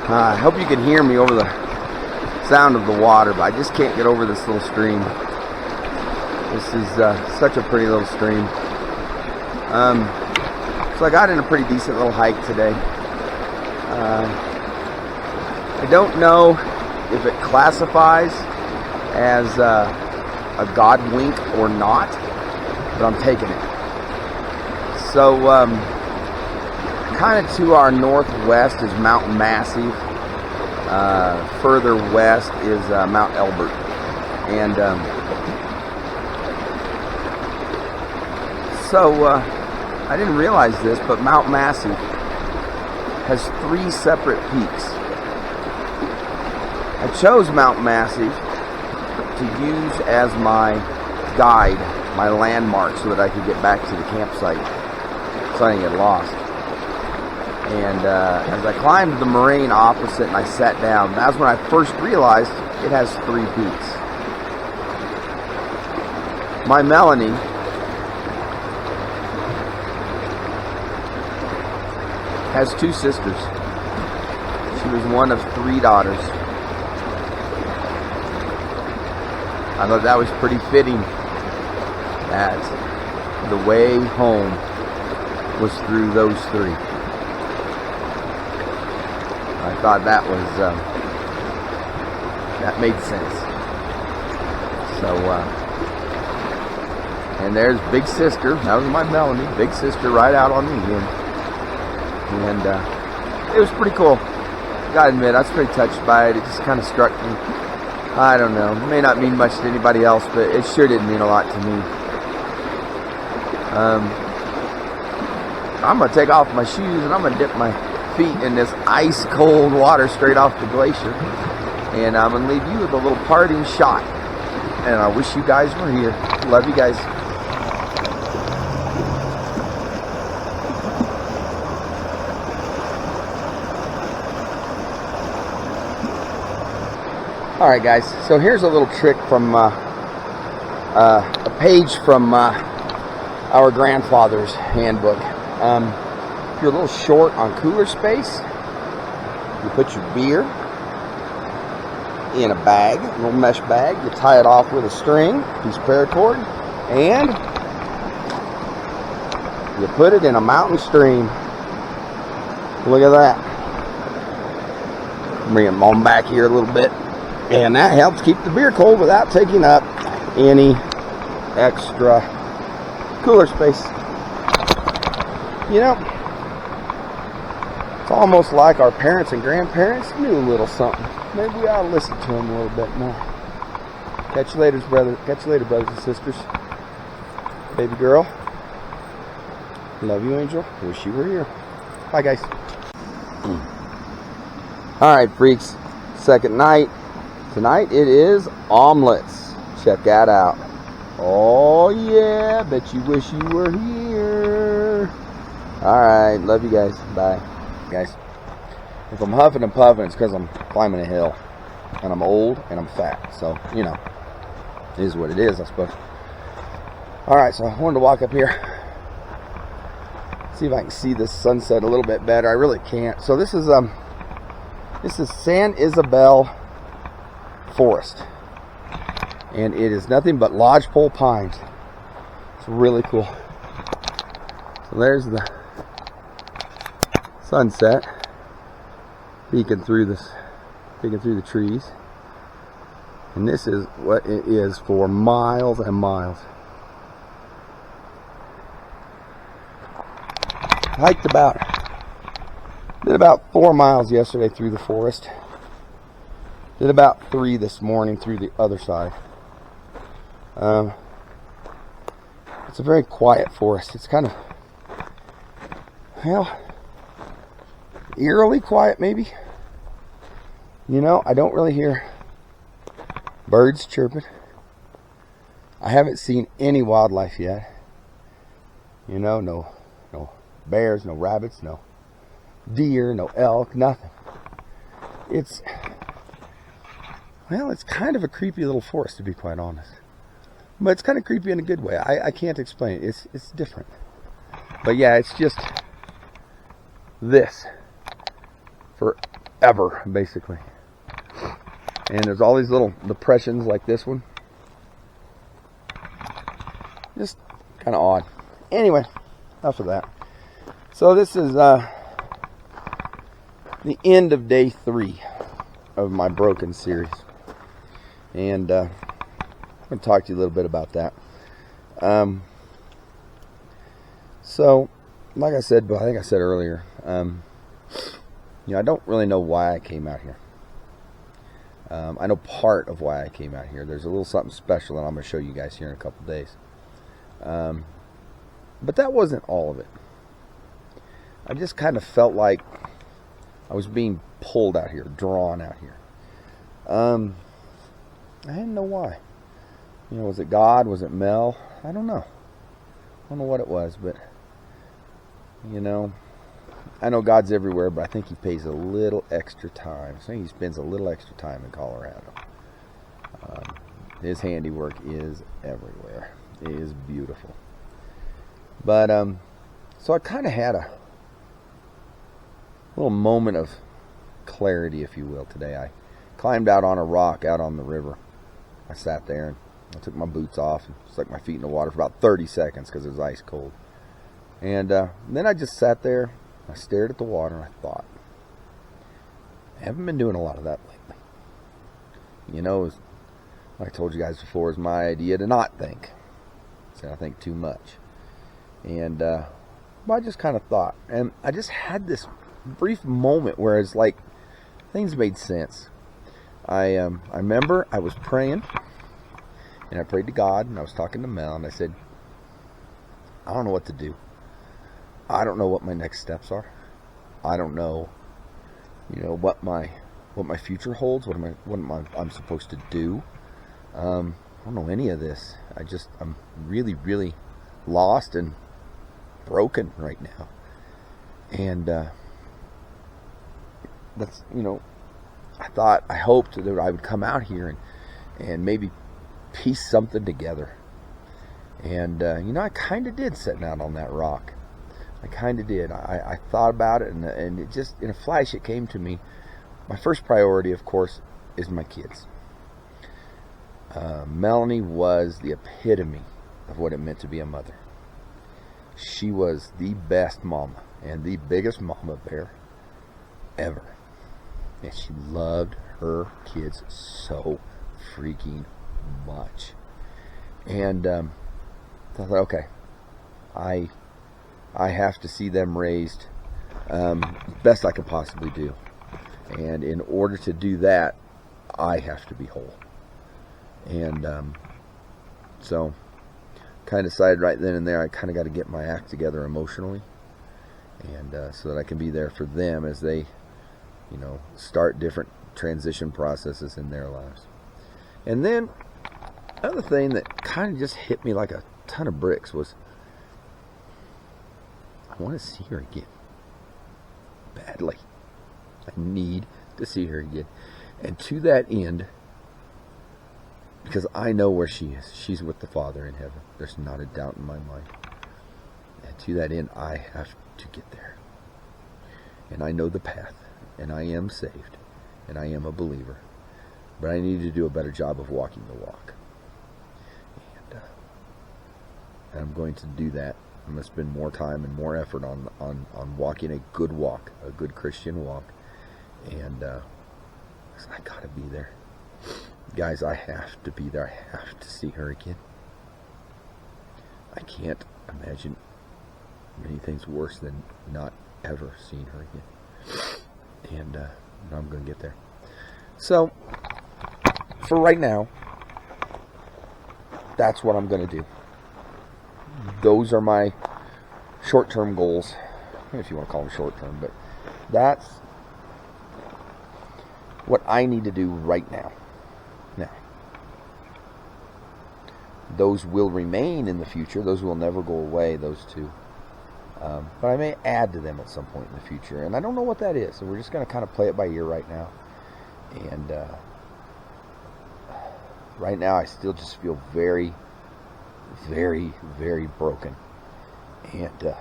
I hope you can hear me over the sound of the water, but I just can't get over this little stream. This is such a pretty little stream. So I got in a pretty decent little hike today. I don't know if it classifies as a God wink or not, but I'm taking it. So kind of to our northwest is Mount Massive. Further west is Mount Elbert. And so I didn't realize this, but Mount Massive has 3 separate peaks. I chose Mount Massive to use as my guide, my landmark, so that I could get back to the campsite so I didn't get lost. And as I climbed the moraine opposite and I sat down, that's when I first realized it has 3 peaks. My Melanie has 2 sisters. She was one of 3 daughters. I thought that was pretty fitting, that the way home was through those 3. I thought that was that made sense. So and there's Big Sister. That was my Melanie. Big Sister right out on the end. And it was pretty cool. Gotta admit, I was pretty touched by it. It just kind of struck me. I don't know. It may not mean much to anybody else, but it sure did mean a lot to me. I'm gonna take off my shoes and I'm gonna dip my feet in this ice cold water straight off the glacier, and I'm gonna leave you with a little parting shot. And I wish you guys were here. Love you guys. Alright guys, so here's a little trick from a page from our grandfather's handbook. If you're a little short on cooler space, you put your beer in a bag, a little mesh bag. You tie it off with a string, piece of paracord, and you put it in a mountain stream. Look at that. Bring them on back here a little bit. And that helps keep the beer cold without taking up any extra cooler space. You know, it's almost like our parents and grandparents knew a little something. Maybe we ought to listen to them a little bit more. Catch you later, brother. Catch you later, brothers and sisters. Baby girl. Love you, Angel. Wish you were here. Bye, guys. Alright, freaks. Second night. Tonight it is omelettes. Check that out. Oh, yeah. Bet you wish you were here. Alright. Love you guys. Bye. Guys, if I'm huffing and puffing, it's because I'm climbing a hill, and I'm old and I'm fat, so you know, it is what it is, I suppose. Alright, so I wanted to walk up here, see if I can see this sunset a little bit better. I really can't. So this is San Isabel Forest, and it is nothing but lodgepole pines. It's really cool. So there's the sunset peeking through the trees, and this is what it is for miles and miles. Hiked did about 4 miles yesterday through the forest. Did about 3 this morning through the other side. It's a very quiet forest. It's kind of, well, eerily quiet, maybe. You know, I don't really hear birds chirping. I haven't seen any wildlife yet. You know, no bears, no rabbits, no deer, no elk, nothing. It's kind of a creepy little forest, to be quite honest. But it's kind of creepy in a good way. I can't explain it. It's different. But yeah, it's just this for ever, basically. And there's all these little depressions like this one. Just kind of odd. Anyway, enough of that. So this is the end of day 3 of my broken series. And I'm going to talk to you a little bit about that. So, like I said, but I think I said earlier, I don't really know why I came out here. I know part of why I came out here. There's a little something special that I'm going to show you guys here in a couple days. But that wasn't all of it. I just kind of felt like I was being pulled out here, drawn out here. I didn't know why. Was it God? Was it Mel? I don't know. I don't know what it was, but I know God's everywhere, but I think He pays a little extra time. I think He spends a little extra time in Colorado. His handiwork is everywhere. It is beautiful. But so I kind of had a little moment of clarity, if you will, today. I climbed out on a rock out on the river. I sat there and I took my boots off and stuck my feet in the water for about 30 seconds because it was ice cold. And then I just sat there, I stared at the water, and I thought, I haven't been doing a lot of that lately. Like I told you guys before, it's my idea to not think. So I think too much. And I just kind of thought, and I just had this brief moment where it's like things made sense. I remember I was praying, and I prayed to God, and I was talking to Mel, and I said, I don't know what to do. I don't know what my next steps are. I don't know, what my future holds. What I'm supposed to do. I don't know any of this. I'm really, really lost and broken right now. And that's, I hoped that I would come out here and maybe piece something together. And, I kind of did sitting out on that rock. I kind of did. I thought about it, and it just, in a flash, it came to me. My first priority, of course, is my kids. Melanie was the epitome of what it meant to be a mother. She was the best mama and the biggest mama bear ever. And she loved her kids so freaking much. And I thought, okay, I have to see them raised best I can possibly do. And in order to do that, I have to be whole. And so kind of decided right then and there I kind of got to get my act together emotionally, and so that I can be there for them as they start different transition processes in their lives. And then another thing that kind of just hit me like a ton of bricks was I want to see her again badly. I need to see her again. And to that end, because I know where she is. She's with the Father in heaven. There's not a doubt in my mind. And to that end, I have to get there. And I know the path. And I am saved. And I am a believer. But I need to do a better job of walking the walk. And I'm going to do that. I'm going to spend more time and more effort on walking a good walk. A good Christian walk. And I got to be there. Guys, I have to be there. I have to see her again. I can't imagine anything's worse than not ever seeing her again. And I'm going to get there. So, for right now, that's what I'm going to do. Those are my short-term goals. If you want to call them short-term, but that's what I need to do right now. Now, those will remain in the future. Those will never go away, those two. But I may add to them at some point in the future. And I don't know what that is. So we're just going to kind of play it by ear right now. And right now I still just feel very, very, very broken. And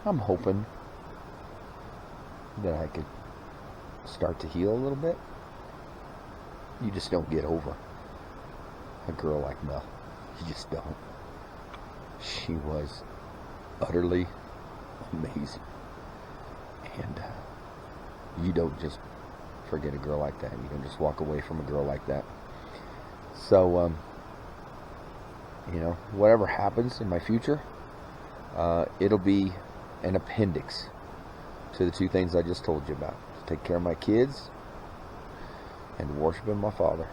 I'm hoping that I could start to heal a little bit. You just don't get over a girl like Mel. You just don't. She was utterly amazing. And you don't just forget a girl like that. You don't just walk away from a girl like that. So, you know, whatever happens in my future, it'll be an appendix to the two things I just told you about. Take care of my kids and worshiping my Father.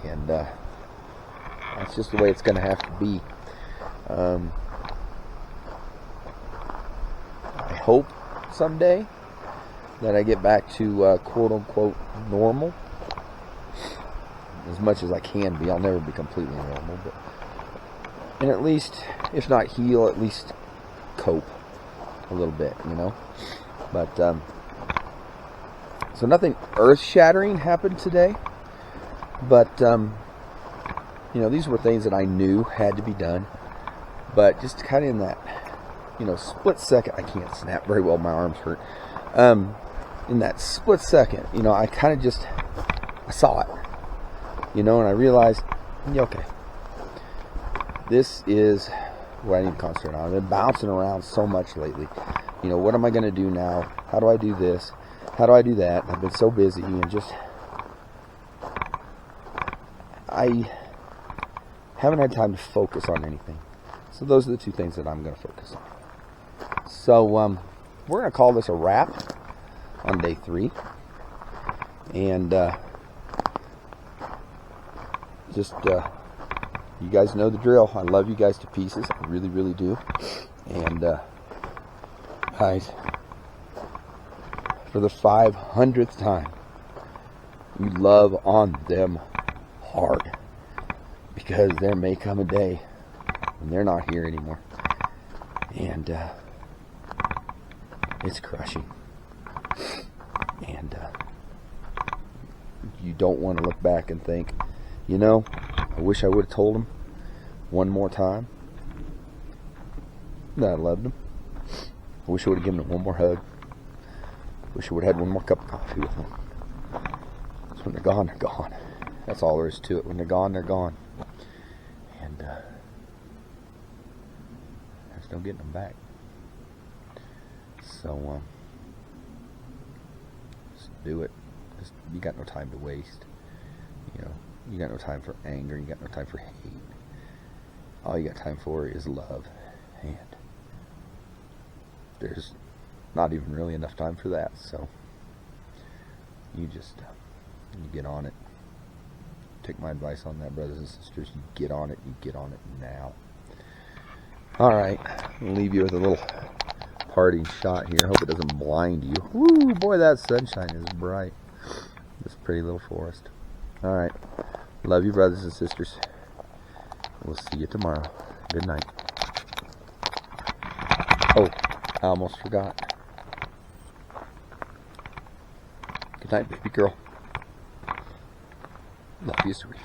And that's just the way it's going to have to be. I hope someday that I get back to quote-unquote normal. As much as I can be. I'll never be completely normal. And at least, if not heal, at least cope a little bit, you know. But, so nothing earth-shattering happened today. But, you know, these were things that I knew had to be done. But just kind of in that, you know, split second, I can't snap very well, my arms hurt. In that split second, you know, I kind of just, I saw it, you know, and I realized, yeah, okay, this is what I need to concentrate on. I've been bouncing around so much lately. You know, what am I going to do now? How do I do this? How do I do that? I've been so busy and just, I haven't had time to focus on anything. So those are the two things that I'm going to focus on. So we're going to call this a wrap on day 3. And just, you guys know the drill. I love you guys to pieces. I really, really do. And guys, for the 500th time, you love on them hard. Because there may come a day when they're not here anymore. And it's crushing. And you don't want to look back and think, you know, I wish I would have told him one more time that I loved him. I wish I would have given him one more hug. I wish I would have had one more cup of coffee with him. Because when they're gone, they're gone. That's all there is to it. When they're gone, they're gone. And there's no getting them back. So, just do it. Just, you got no time to waste. You know, you got no time for anger. You got no time for hate. All you got time for is love. And there's not even really enough time for that. So, you just, you get on it. Take my advice on that, brothers and sisters. You get on it. You get on it now. Alright. I'll leave you with a little parting shot here. Hope it doesn't blind you. Woo, boy, that sunshine is bright. This pretty little forest. Alright. Love you, brothers and sisters. We'll see you tomorrow. Good night. Oh, I almost forgot. Good night, baby girl. Love you, sweetie.